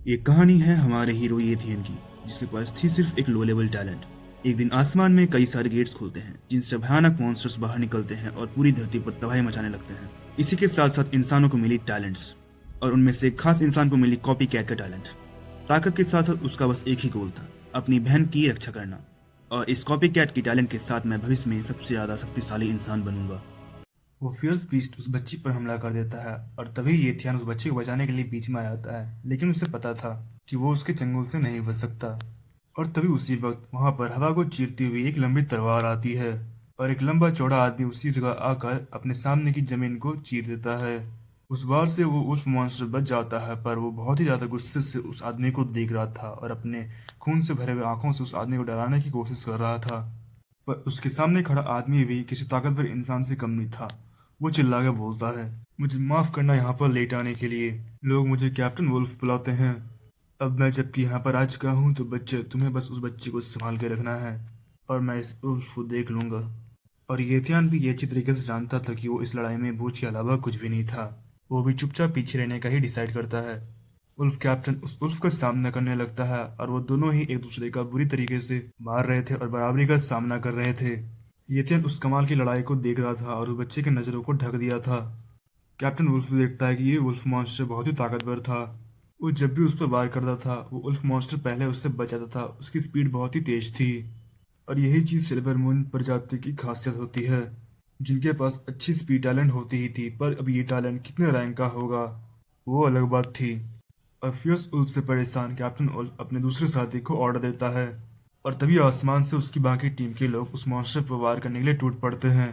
ये कहानी है हमारे हीरो एथियन की, जिसके पास थी सिर्फ एक लो लेवल टैलेंट। एक दिन आसमान में कई सारे गेट्स खुलते हैं, जिनसे भयानक मॉन्स्टर्स बाहर निकलते हैं और पूरी धरती पर तबाही मचाने लगते हैं। इसी के साथ साथ इंसानों को मिली टैलेंट्स, और उनमें से एक खास इंसान को मिली कॉपी कैट का टैलेंट। ताकत के साथ साथ उसका बस एक ही गोल था, अपनी बहन की रक्षा करना। और इस कॉपी कैट की टैलेंट के साथ मैं भविष्य में सबसे ज्यादा शक्तिशाली इंसान बनूंगा। वो फियर्स बीस्ट उस बच्ची पर हमला कर देता है, और तभी ये ध्यान उस बच्चे को बचाने के लिए बीच में आ जाता है। लेकिन उसे पता था कि वो उसके चंगुल से नहीं बच सकता। और तभी उसी वक्त वहां पर हवा को चीरती हुई एक लंबी तलवार आती है, और एक लंबा चौड़ा आदमी उसी जगह आकर अपने सामने की जमीन को चीर देता है। उस बार से वो उस मॉन्स्टर बच जाता है, पर वो बहुत ही ज्यादा गुस्से से उस आदमी को देख रहा था और अपने खून से भरे हुए आंखों से उस आदमी को डराने की कोशिश कर रहा था। पर उसके सामने खड़ा आदमी भी किसी ताकतवर इंसान से कम नहीं था। वो चिल्ला के बोलता है, मुझे माफ करना यहाँ पर लेट आने के लिए। लोग मुझे कैप्टन वुल्फ बुलाते हैं। अब मैं जबकि यहाँ पर आ चुका हूँ, तो बच्चे तुम्हें बस उस बच्चे को संभाल के रखना है, और मैं इस वुल्फ को देख लूंगा। और येथियान भी ये अच्छी तरीके से जानता था कि वो इस लड़ाई में बूझ के अलावा कुछ भी नहीं था। वो भी चुपचाप पीछे रहने का ही डिसाइड करता है। उल्फ कैप्टन उस उल्फ का सामना करने लगता है, और वो दोनों ही एक दूसरे का बुरी तरीके से मार रहे थे और बराबरी का सामना कर रहे थे। येथियन उस कमाल की लड़ाई को देख रहा था और उस बच्चे की नजरों को ढक दिया था। कैप्टन वुल्फ देखता है कि ये वुल्फ मॉन्स्टर बहुत ही ताकतवर था। वो जब भी उस पर वार करता था, वो उल्फ मॉन्स्टर पहले उससे बच जाता था। उसकी स्पीड बहुत ही तेज थी। और यही चीज सिल्वर मून प्रजाति की खासियत होती है, जिनके पास अच्छी स्पीड टैलेंट होती ही थी। पर अब ये टैलेंट कितने रैंक का होगा, वो अलग बात थी। और फियर्स उल्फ से परेशान कैप्टन उल्फ अपने दूसरे साथी को ऑर्डर देता है, और तभी आसमान से उसकी बाकी टीम के लोग उस मॉन्स्टर पर वार करने के लिए टूट पड़ते हैं।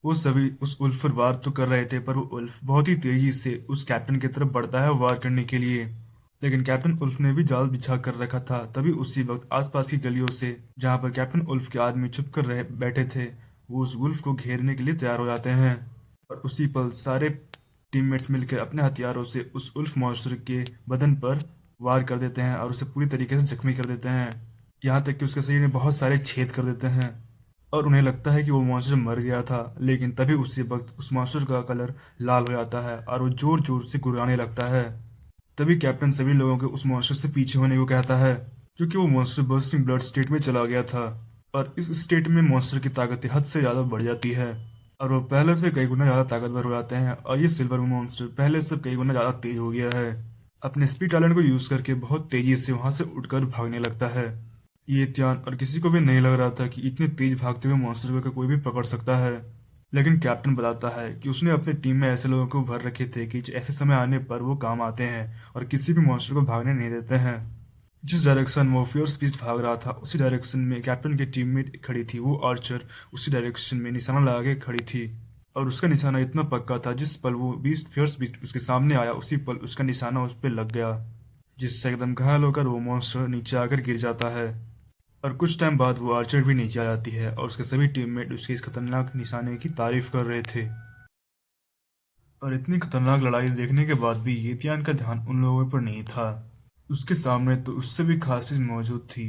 वो सभी उस उल्फ पर वार तो कर रहे थे, पर वो उल्फ बहुत ही तेजी से उस कैप्टन की तरफ बढ़ता है वार करने के लिए। लेकिन कैप्टन उल्फ ने भी जाल बिछा कर रखा था। तभी उसी वक्त आसपास की गलियों से, जहां पर कैप्टन उल्फ के आदमी छुप कर रह बैठे थे, वो उस उल्फ को घेरने के लिए तैयार हो जाते हैं। और उसी पल सारे टीममेट्स मिलकर अपने हथियारों से उस उल्फ मॉन्स्टर के बदन पर वार कर देते हैं और उसे पूरी तरीके से जख्मी कर देते हैं। यहाँ तक कि उसके शरीर में बहुत सारे छेद कर देते हैं, और उन्हें लगता है कि वो मॉन्स्टर मर गया था। लेकिन तभी उसी वक्त उस मॉन्स्टर का कलर लाल हो जाता है और वो जोर जोर से गुर्राने लगता है। तभी कैप्टन सभी लोगों को उस मॉन्स्टर से पीछे होने को कहता है, क्योंकि वो मॉन्स्टर बर्स्टिंग ब्लड स्टेट में चला गया था। और इस स्टेट में मॉन्स्टर की ताकत हद से ज्यादा बढ़ जाती है, और वो पहले से कई गुना ज्यादा ताकतवर हो जाते हैं। और ये सिल्वर मॉन्स्टर पहले से कई गुना ज्यादा तेज हो गया है। अपने स्पीड टैलेंट को यूज करके बहुत तेजी से वहां से उड़कर भागने लगता है। ये ध्यान और किसी को भी नहीं लग रहा था कि इतने तेज भागते हुए मॉन्स्टर को कोई भी पकड़ सकता है। लेकिन कैप्टन बताता है कि उसने अपनी टीम में ऐसे लोगों को भर रखे थे कि ऐसे समय आने पर वो काम आते हैं और किसी भी मॉन्स्टर को भागने नहीं देते हैं। जिस डायरेक्शन वो फियर्स बीस्ट भाग रहा था, उसी डायरेक्शन में कैप्टन की टीममेट खड़ी थी। वो आर्चर उसी डायरेक्शन में निशाना लगा के खड़ी थी, और उसका निशाना इतना पक्का था, जिस पल वो बीस्ट फियर्स बीस्ट उसके सामने आया, उसी पल उसका निशाना उस पर लग गया, जिससे एकदम घायल होकर वो मॉन्स्टर नीचे आकर गिर जाता है। और कुछ टाइम बाद वो आर्चर भी नीचे आ जाती है, और उसके सभी टीममेट उसके इस खतरनाक निशाने की तारीफ कर रहे थे। और इतनी खतरनाक लड़ाई देखने के बाद भी येतियान का ध्यान उन लोगों पर नहीं था। उसके सामने तो उससे भी खास चीज मौजूद थी।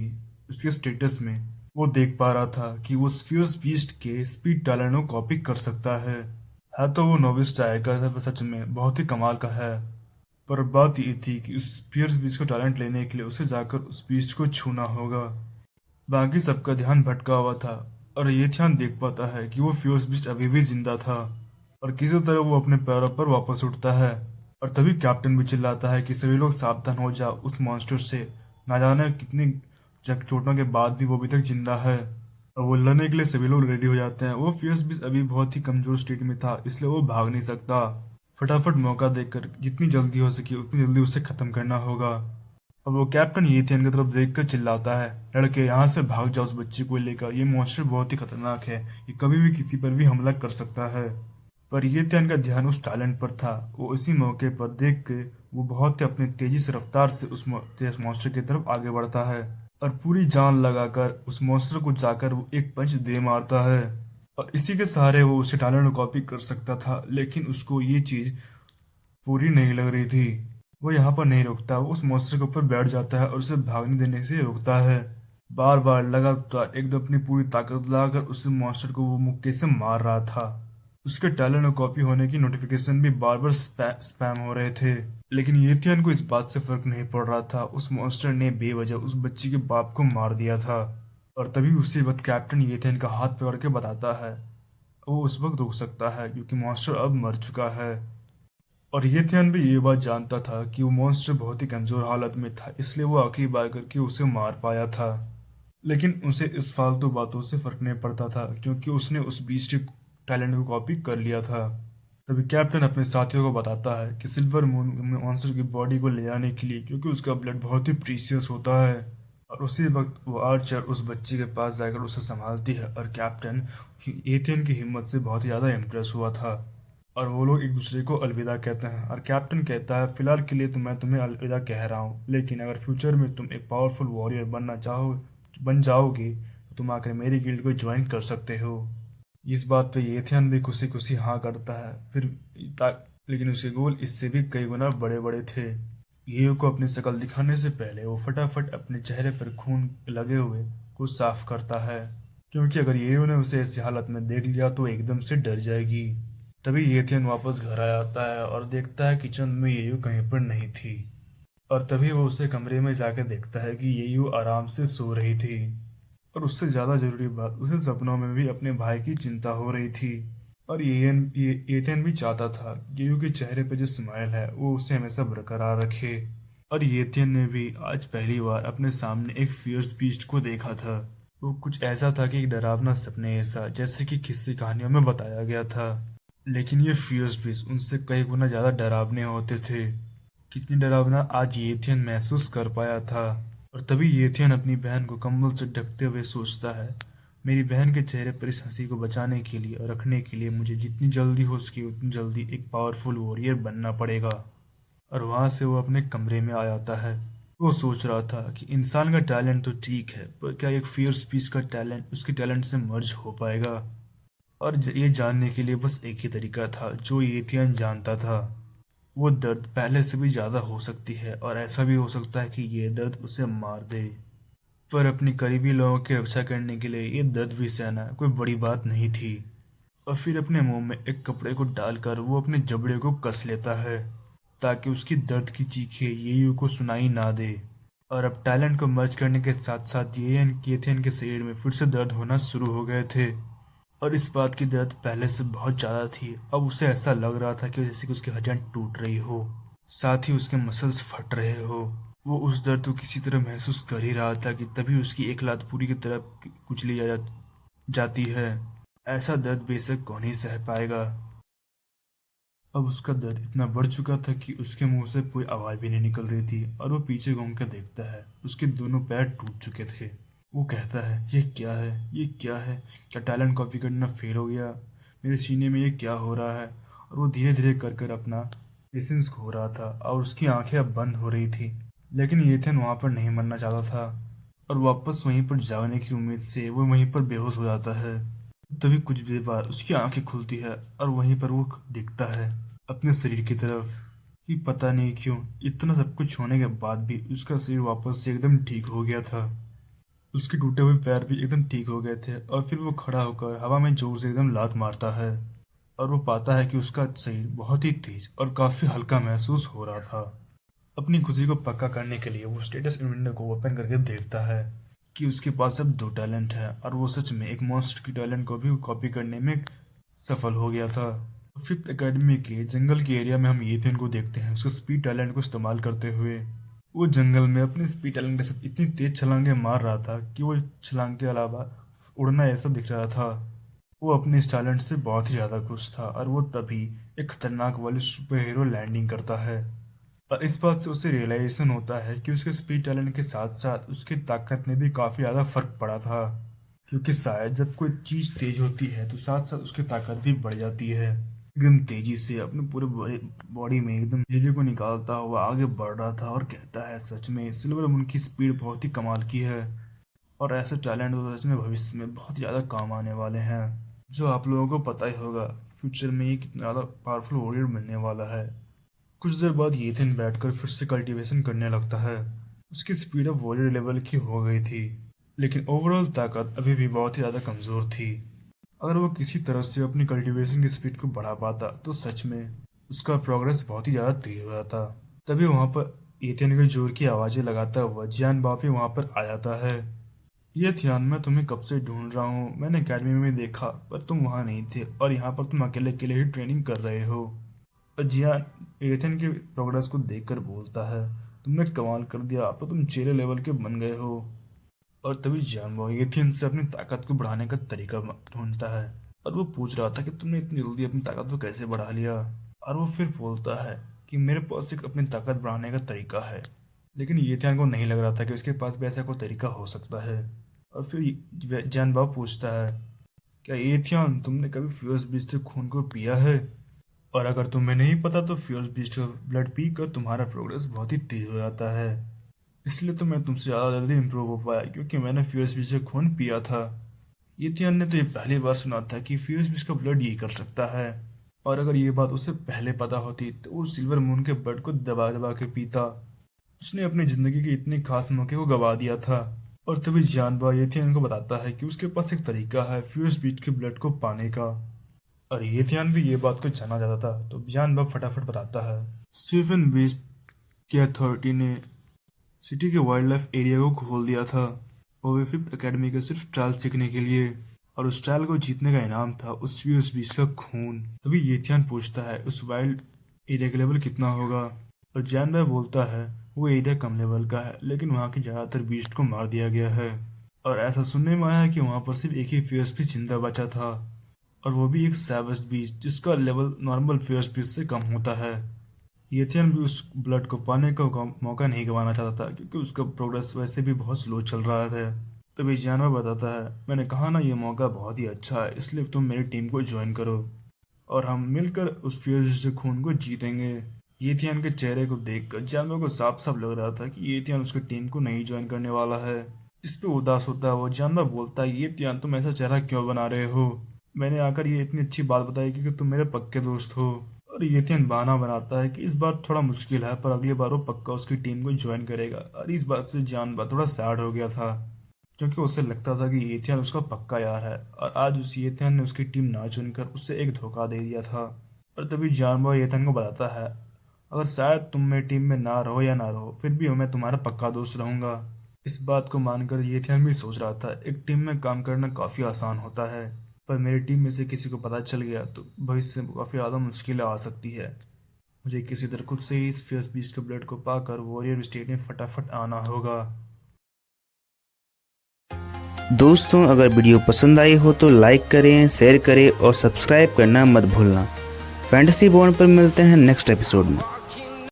उसके स्टेटस में वो देख पा रहा था कि वो स्फियर्स बीस्ट के स्पीड टैलेंट को कॉपी कर सकता है तो वो नोविस टाइगर सच में बहुत ही कमाल का है। पर बात ये थी कि उस स्फियर्स बीस्ट को टैलेंट लेने के लिए उसे जाकर उस बीस्ट को छूना होगा। बाकी सबका ध्यान भटका हुआ था, और ये ध्यान देख पाता है कि वो फ्यूज बिस्ट अभी भी जिंदा था, और किसी तरह वो अपने पैरों पर वापस उठता है। और तभी कैप्टन भी चिल्लाता है कि सभी लोग सावधान हो जाओ उस मॉन्स्टर से। ना जाने कितनी चोटों के बाद भी वो अभी तक जिंदा है, और वो लड़ने के लिए सभी लोग रेडी हो जाते हैं। वो फियर्स बिस्ट अभी बहुत ही कमजोर स्टेट में था, इसलिए वो भाग नहीं सकता। फटाफट मौका देकर जितनी जल्दी हो सके उतनी जल्दी उसे खत्म करना होगा। अब वो कैप्टन येथियन की तरफ देखकर चिल्लाता है, लड़के यहाँ से भाग जाओ उस बच्चे को लेकर। ये मॉन्स्टर बहुत ही खतरनाक है, ये कभी भी किसी पर भी हमला कर सकता है। पर येथियन का ध्यान उस टैलेंट पर था। वो इसी मौके पर देख के वो बहुत ही अपनी तेजी से रफ्तार से उस तेज मॉन्स्टर की तरफ आगे बढ़ता है, और पूरी जान लगाकर उस मॉन्स्टर को जाकर वो एक पंच दे मारता है। और इसी के सहारे वो उसे टैलेंट को कॉपी कर सकता था। लेकिन उसको ये चीज पूरी नहीं लग रही थी। वो यहाँ पर नहीं रुकता, वो उस मॉन्स्टर के ऊपर बैठ जाता है और उसे भागने देने से रोकता है। बार बार लगातार एकदम अपनी पूरी ताकत लगाकर उस मॉन्स्टर को वो मुक्के से मार रहा था। उसके टैलेंट और कॉपी होने की नोटिफिकेशन भी बार बार स्पैम हो रहे थे। लेकिन येथियन को इस बात से फर्क नहीं पड़ रहा था। उस मॉन्स्टर ने बेवजह उस बच्ची के बाप को मार दिया था। और तभी उसी वक्त कैप्टन येथियन का हाथ पकड़ के बताता है वो उस वक्त रुक सकता है क्योंकि मॉन्स्टर अब मर चुका है। और येथियन भी ये बात जानता था कि वो मॉन्स्टर बहुत ही कमजोर हालत में था, इसलिए वो आखिरी बार करके उसे मार पाया था। लेकिन उसे इस फालतू बातों से फर्क नहीं पड़ता था क्योंकि उसने उस बीस्ट के टैलेंट को कॉपी कर लिया था। तभी कैप्टन अपने साथियों को बताता है कि सिल्वर मून में मॉन्स्टर की बॉडी को ले आने के लिए, क्योंकि उसका ब्लड बहुत ही प्रीसियस होता है। और उसी वक्त वो आर्चर उस बच्चे के पास जाकर उसे संभालती है और कैप्टन एथियन की हिम्मत से बहुत ही ज़्यादा इम्प्रेस हुआ था। और वो लोग एक दूसरे को अलविदा कहते हैं और कैप्टन कहता है फिलहाल के लिए तो मैं तुम्हें अलविदा कह रहा हूँ, लेकिन अगर फ्यूचर में तुम एक पावरफुल वॉरियर बन जाओगे तो तुम आकर मेरी गिल्ड को ज्वाइन कर सकते हो। इस बात पे येथियन भी खुशी खुशी हाँ करता है। ता, लेकिन उसके गोल इससे भी कई गुना बड़े बड़े थे। येयू को अपनी शक्ल दिखाने से पहले वो फटाफट अपने चेहरे पर खून लगे हुए को साफ करता है, क्योंकि अगर येयू ने उसे ऐसी हालत में देख लिया तो एकदम से डर जाएगी। तभी येथियन वापस घर आ जाता है और देखता है किचन में येयू कहीं पर नहीं थी। और तभी वो उसे कमरे में जाकर देखता है कि येयू आराम से सो रही थी। और उससे ज्यादा जरूरी बात, उसे सपनों में भी अपने भाई की चिंता हो रही थी। और एथेन भी चाहता था गेयू के चेहरे पे जो स्माइल है वो उसे हमेशा बरकरार रखे। और येथियन ने भी आज पहली बार अपने सामने एक फियर्स बीस्ट को देखा था। वो कुछ ऐसा था कि एक डरावना सपने ऐसा, जैसे कि किस्से कहानियों में बताया गया था। लेकिन ये फियर्स बीस्ट उनसे कई गुना ज्यादा डरावने होते थे। कितनी डरावना आज येथियन महसूस कर पाया था। और तभी येथियन अपनी बहन को कंबल से ढकते हुए सोचता है, मेरी बहन के चेहरे पर इस हंसी को बचाने के लिए और रखने के लिए मुझे जितनी जल्दी हो सके उतनी जल्दी एक पावरफुल वॉरियर बनना पड़ेगा। और वहां से वो अपने कमरे में आ जाता है। वो सोच रहा था कि इंसान का टैलेंट तो ठीक है, पर क्या एक फियर्स पीस का टैलेंट उसके टैलेंट से मर्ज हो पाएगा। और ये जानने के लिए बस एक ही तरीका था जो येथियन जानता था। वो दर्द पहले से भी ज्यादा हो सकती है और ऐसा भी हो सकता है कि ये दर्द उसे मार दे। पर अपनी करीबी लोगों की रक्षा करने के लिए ये दर्द भी सहना कोई बड़ी बात नहीं थी। और फिर अपने मुंह में एक कपड़े को डालकर वो अपने जबड़े को कस लेता है ताकि उसकी दर्द की चीखें येयू को सुनाई ना दे। और अब टैलेंट को मर्ज करने के साथ साथ येन केथेन के शरीर में फिर से दर्द होना शुरू हो गए थे। और इस बात की दर्द पहले से बहुत ज्यादा थी। अब उसे ऐसा लग रहा था कि जैसे कि उसकी हड्डियां टूट रही हो, साथ ही उसके मसल्स फट रहे हो। वो उस दर्द को किसी तरह महसूस कर ही रहा था कि तभी उसकी एक लात पूरी की तरह कुचली जाती है। ऐसा दर्द बेशक कौन ही सह पाएगा। अब उसका दर्द इतना बढ़ चुका था कि उसके मुंह से कोई आवाज भी नहीं निकल रही थी और वो पीछे घूम कर देखता है, उसके दोनों पैर टूट चुके थे। वो कहता है ये क्या है, ये क्या है, क्या टैलेंट कॉपी करना फेल हो गया, मेरे सीने में ये क्या हो रहा है। और वो धीरे धीरे कर कर अपना पेशेंस खो रहा था और उसकी आंखें अब बंद हो रही थी। लेकिन येथन वहां पर नहीं मरना चाहता था और वापस वहीं पर जाने की उम्मीद से वो वहीं पर बेहोश हो जाता है। तभी कुछ देर बाद उसकी आंखें खुलती है और वहीं पर वो दिखता है अपने शरीर की तरफ। कि पता नहीं क्यों इतना सब कुछ होने के बाद भी उसका शरीर वापस से एकदम ठीक हो गया था। उसके टूटे हुए पैर भी एकदम ठीक हो गए थे और फिर वो खड़ा होकर हवा में जोर से एकदम लात मारता है। और वो पाता है कि उसका शरीर बहुत ही तेज और काफी हल्का महसूस हो रहा था। अपनी खुशी को पक्का करने के लिए वो स्टेटस विंडो को ओपन करके देखता है कि उसके पास अब दो टैलेंट है और वो सच में एक मॉन्स्टर की टैलेंट को भी कॉपी करने में सफल हो गया था। फिफ्थ एकेडमी के जंगल के एरिया में हम येथन को देखते हैं उसके स्पीड टैलेंट को इस्तेमाल करते हुए। वो जंगल में अपने स्पीड टैलेंट के साथ इतनी तेज छलांगे मार रहा था कि वो छलांग के अलावा उड़ना ऐसा दिख रहा था। वो अपने इस टैलेंट से बहुत ही ज्यादा खुश था और वो तभी एक खतरनाक वाली सुपर हीरो लैंडिंग करता है। और इस बात से उसे रियलाइजेशन होता है कि उसके स्पीड टैलेंट के साथ साथ उसकी ताकत में भी काफी ज्यादा फर्क पड़ा था, क्योंकि शायद जब कोई चीज तेज होती है तो साथ साथ उसकी ताकत भी बढ़ जाती है। एकदम तेजी से अपने पूरे बॉडी में एकदम बिजली को निकालता हुआ आगे बढ़ रहा था और कहता है सच में सिल्वर मून की स्पीड बहुत ही कमाल की है। और ऐसे टैलेंट तो सच में भविष्य में बहुत ज्यादा काम आने वाले हैं। जो आप लोगों को पता ही होगा फ्यूचर में ये कितना ज्यादा पावरफुल वॉरियर बनने वाला है। कुछ देर बाद येथन बैठकर फिर से कल्टीवेशन करने लगता है। उसकी स्पीड अब वॉरियर लेवल की हो गई थी, लेकिन ओवरऑल ताकत अभी भी बहुत ही ज्यादा कमजोर थी। अगर वो किसी तरह से अपनी कल्टीवेशन की स्पीड को बढ़ा पाता तो सच में उसका प्रोग्रेस बहुत ही ज़्यादा तेज हो जाता। तभी वहाँ पर एथियन के जोर की आवाज़ें लगाता हुआ जियान बापी वहाँ पर आ जाता है। ये ध्यान मैं तुम्हें कब से ढूंढ रहा हूँ, मैंने अकेडमी में देखा पर तुम वहाँ नहीं थे और यहाँ पर तुम अकेले अकेले ही ट्रेनिंग कर रहे हो। और जियान एथियन के प्रोग्रेस को देखकर बोलता है, तुमने कमाल कर दिया, अब तो तुम चेले लेवल के बन गए हो। और तभी जानबो एथियन से अपनी ताकत को बढ़ाने का तरीका ढूंढता है और वो पूछ रहा था कि तुमने इतनी जल्दी अपनी ताकत को कैसे बढ़ा लिया। और वो फिर बोलता है कि मेरे पास एक अपनी ताकत बढ़ाने का तरीका है। लेकिन एथियन को नहीं लग रहा था कि उसके पास भी ऐसा कोई तरीका हो सकता है। और फिर जानबो पूछता है, क्या एथियन तुमने कभी फ्यूरियस बीस्ट के खून को पिया है? और अगर तुम्हें नहीं पता तो फ्यूरियस बीस्ट का ब्लड पीकर तुम्हारा प्रोग्रेस बहुत ही तेज हो जाता है। इसलिए तो मैं तुमसे ज़्यादा जल्दी इम्प्रूव हो पाया क्योंकि मैंने फ्यूरियस बीस्ट का खून पिया था। एथियन ने तो ये पहली बार सुना था कि फ्यूरियस बीस्ट का ब्लड ये कर सकता है। और अगर ये बात उसे पहले पता होती तो वो सिल्वर मून के ब्लड को दबा दबा के पीता। उसने अपनी जिंदगी के इतने खास मौके को गवा दिया था। और तभी जानबो एथियन को बताता है कि उसके पास एक तरीका है फ्यूरियस बीस्ट के ब्लड को पाने का। और एथियन भी ये बात को जाना चाहता था तो जानबो फटाफट बताता है, सेवन बीस्ट की अथॉरिटी ने सिटी के वाइल्ड लाइफ एरिया को खोल दिया था, वो भी फिफ्थ अकेडमी के सिर्फ ट्रायल सीखने के लिए। और उस ट्रायल को जीतने का इनाम था उस फ्यूरियस बीस्ट का खून। तभी एथियन पूछता है उस वाइल्ड एरिया का लेवल कितना होगा। और जानबो बोलता है वो एरिया कम लेवल का है लेकिन वहाँ के ज़्यादातर बीस्ट को मार दिया गया है। और ऐसा सुनने में आया है कि वहाँ पर सिर्फ एक ही फ्यूरियस बीस्ट जिंदा बचा था और वो भी एक सैवेज बीस्ट जिसका लेवल नॉर्मल फ्यूरियस बीस्ट से कम होता है। एथियन भी उस ब्लड को पाने का मौका नहीं गंवाना चाहता था क्योंकि उसका प्रोग्रेस वैसे भी बहुत स्लो चल रहा था। तभी जानवर बताता है, मैंने कहा ना ये मौका बहुत ही अच्छा है, इसलिए तुम मेरी टीम को ज्वाइन करो और हम मिलकर उस फ्यूरियस से खून को जीतेंगे। एथियन के चेहरे को देखकर जानवर को साफ साफ लग रहा था कि एथियन उसकी टीम को नहीं ज्वाइन करने वाला है। इस पे उदास होता है वो जानवर बोलता है, एथियन तुम ऐसा चेहरा क्यों बना रहे हो? मैंने आकर ये इतनी अच्छी बात बताई क्योंकि तुम मेरे पक्के दोस्त हो। और एथियन बहाना बनाता है कि इस बार थोड़ा मुश्किल है पर अगली बार वो पक्का उसकी टीम को ज्वाइन करेगा। और इस बात से जानवर थोड़ा सैड हो गया था क्योंकि उसे लगता था कि एथियन उसका पक्का यार है और आज उस एथियन ने उसकी टीम ना चुनकर उससे एक धोखा दे दिया था। और तभी जानवर एथियन को बताता है, अगर शायद तुम मेरी टीम में ना रहो या ना रहो फिर भी मैं तुम्हारा पक्का दोस्त रहूंगा। इस बात को मानकर एथियन भी सोच रहा था एक टीम में काम करना काफ़ी आसान होता है पर मेरी टीम में से किसी को पता चल गया तो भविष्य में काफ़ी ज़्यादा मुश्किलें आ सकती है। मुझे किसी तरह खुद से ही इस फ्यूरियस बीस्ट के ब्लड को पाकर वॉरियर स्टेट में फटाफट आना होगा। दोस्तों अगर वीडियो पसंद आई हो तो लाइक करें, शेयर करें और सब्सक्राइब करना मत भूलना। फैंटेसी बॉन्ड पर मिलते हैं नेक्स्ट एपिसोड में।